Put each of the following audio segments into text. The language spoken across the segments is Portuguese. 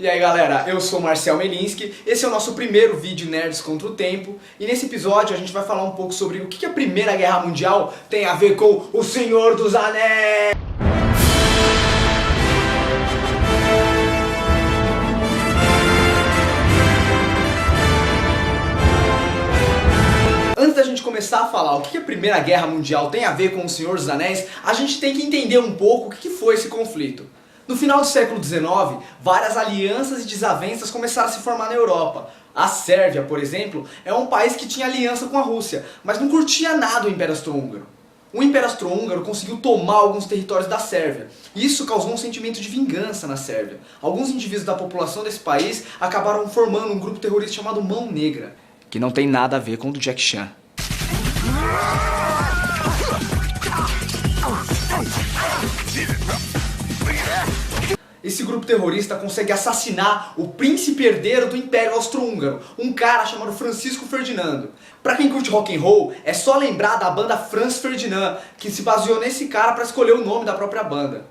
E aí galera, eu sou Marcel Melinski, esse é o nosso primeiro vídeo Nerds contra o Tempo, e nesse episódio a gente vai falar um pouco sobre o que a Primeira Guerra Mundial tem a ver com o Senhor dos Anéis! Antes da gente começar a falar o que a Primeira Guerra Mundial tem a ver com o Senhor dos Anéis, a gente tem que entender um pouco o que foi esse conflito. No final do século XIX, várias alianças e desavenças começaram a se formar na Europa. A Sérvia, por exemplo, é um país que tinha aliança com a Rússia, mas não curtia nada o Império Austro-Húngaro. O Império Austro-Húngaro conseguiu tomar alguns territórios da Sérvia, e isso causou um sentimento de vingança na Sérvia. Alguns indivíduos da população desse país acabaram formando um grupo terrorista chamado Mão Negra, que não tem nada a ver com o do Jack Chan. Esse grupo terrorista consegue assassinar o príncipe herdeiro do Império Austro-Húngaro, um cara chamado Francisco Ferdinando. Pra quem curte rock and roll, é só lembrar da banda Franz Ferdinand, que se baseou nesse cara pra escolher o nome da própria banda.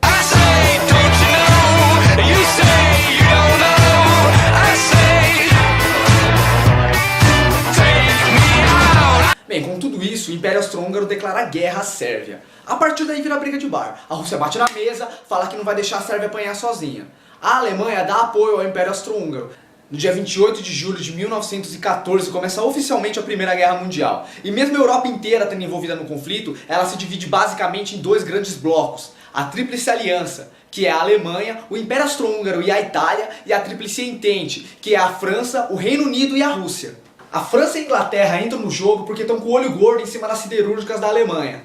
Bem, com tudo isso, o Império Austro-Húngaro declara guerra à Sérvia. A partir daí vira briga de bar. A Rússia bate na mesa, fala que não vai deixar a Sérvia apanhar sozinha. A Alemanha dá apoio ao Império Austro-Húngaro. No dia 28 de julho de 1914 começa oficialmente a Primeira Guerra Mundial. E mesmo a Europa inteira tendo envolvida no conflito, ela se divide basicamente em dois grandes blocos. A Tríplice Aliança, que é a Alemanha, o Império Austro-Húngaro e a Itália, e a Tríplice Entente, que é a França, o Reino Unido e a Rússia. A França e a Inglaterra entram no jogo porque estão com o olho gordo em cima das siderúrgicas da Alemanha.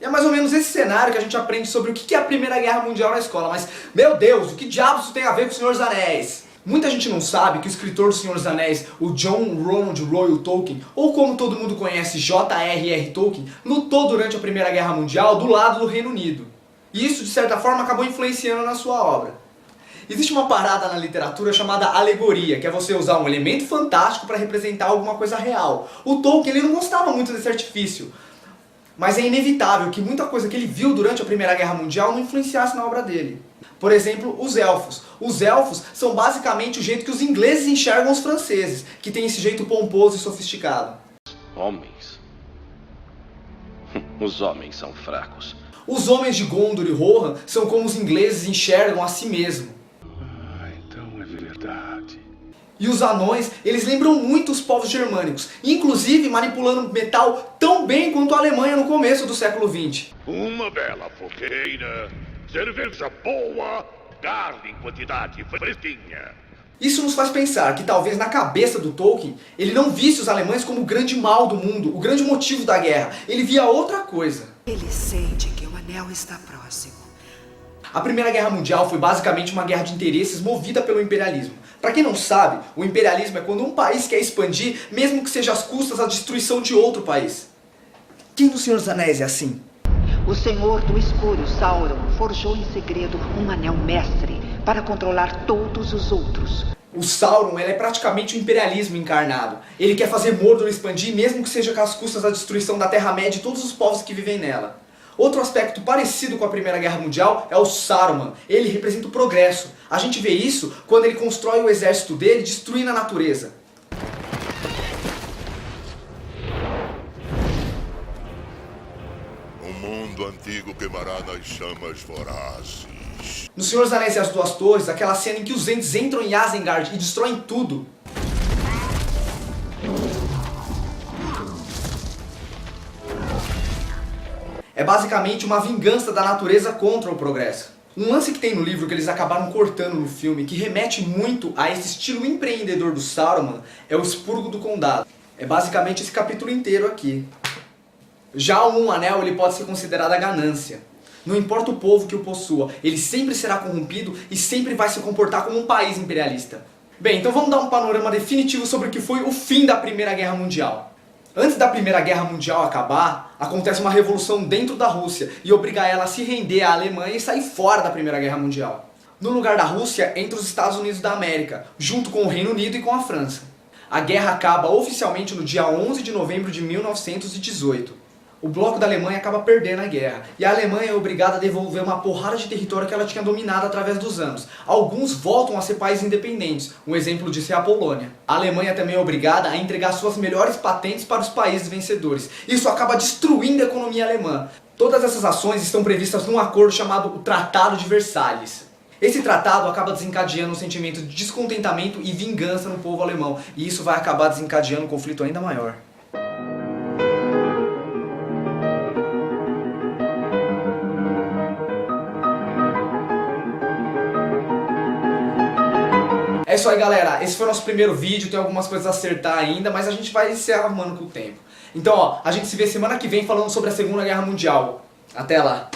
E é mais ou menos esse cenário que a gente aprende sobre o que é a Primeira Guerra Mundial na escola. Mas, meu Deus, o que diabos isso tem a ver com o Senhor dos Anéis? Muita gente não sabe que o escritor do Senhor dos Anéis, o John Ronald Reuel Tolkien, ou como todo mundo conhece, J.R.R. Tolkien, lutou durante a Primeira Guerra Mundial do lado do Reino Unido. E isso, de certa forma, acabou influenciando na sua obra. Existe uma parada na literatura chamada alegoria, que é você usar um elemento fantástico para representar alguma coisa real. O Tolkien ele não gostava muito desse artifício, mas é inevitável que muita coisa que ele viu durante a Primeira Guerra Mundial não influenciasse na obra dele. Por exemplo, os elfos. Os elfos são basicamente o jeito que os ingleses enxergam os franceses, que tem esse jeito pomposo e sofisticado. Homens? Os homens são fracos. Os homens de Gondor e Rohan são como os ingleses enxergam a si mesmo. E os anões, eles lembram muito os povos germânicos, inclusive manipulando metal tão bem quanto a Alemanha no começo do século XX. Uma bela fogueira, cerveja boa, carne em quantidade fresquinha. Isso nos faz pensar que talvez na cabeça do Tolkien, ele não visse os alemães como o grande mal do mundo, o grande motivo da guerra. Ele via outra coisa. Ele sente que o anel está próximo. A Primeira Guerra Mundial foi basicamente uma guerra de interesses movida pelo imperialismo. Para quem não sabe, o imperialismo é quando um país quer expandir, mesmo que seja às custas da destruição de outro país. Quem do Senhor dos Anéis é assim? O Senhor do Escuro, Sauron, forjou em segredo um anel mestre para controlar todos os outros. O Sauron ele é praticamente o imperialismo encarnado. Ele quer fazer Mordor expandir, mesmo que seja às custas da destruição da Terra-média e todos os povos que vivem nela. Outro aspecto parecido com a Primeira Guerra Mundial é o Saruman. Ele representa o progresso. A gente vê isso quando ele constrói o exército dele destruindo a natureza. O mundo antigo queimará nas chamas vorazes. No Senhor dos Anéis e as Duas Torres, aquela cena em que os Ents entram em Isengard e destroem tudo. É basicamente uma vingança da natureza contra o progresso. Um lance que tem no livro que eles acabaram cortando no filme, que remete muito a esse estilo empreendedor do Saruman, é o Expurgo do Condado. É basicamente esse capítulo inteiro aqui. Já um anel ele pode ser considerado a ganância. Não importa o povo que o possua, ele sempre será corrompido e sempre vai se comportar como um país imperialista. Bem, então vamos dar um panorama definitivo sobre o que foi o fim da Primeira Guerra Mundial. Antes da Primeira Guerra Mundial acabar, acontece uma revolução dentro da Rússia e obriga ela a se render à Alemanha e sair fora da Primeira Guerra Mundial. No lugar da Rússia, entra os Estados Unidos da América, junto com o Reino Unido e com a França. A guerra acaba oficialmente no dia 11 de novembro de 1918. o bloco da Alemanha acaba perdendo a guerra, e a Alemanha é obrigada a devolver uma porrada de território que ela tinha dominado através dos anos. Alguns voltam a ser países independentes, um exemplo disso é a Polônia. A Alemanha também é obrigada a entregar suas melhores patentes para os países vencedores. Isso acaba destruindo a economia alemã. Todas essas ações estão previstas num acordo chamado o Tratado de Versalhes. Esse tratado acaba desencadeando um sentimento de descontentamento e vingança no povo alemão, e isso vai acabar desencadeando um conflito ainda maior. É isso aí, galera, esse foi o nosso primeiro vídeo, tem algumas coisas a acertar ainda, mas a gente vai se arrumando com o tempo. Então, ó, a gente se vê semana que vem falando sobre a Segunda Guerra Mundial. Até lá!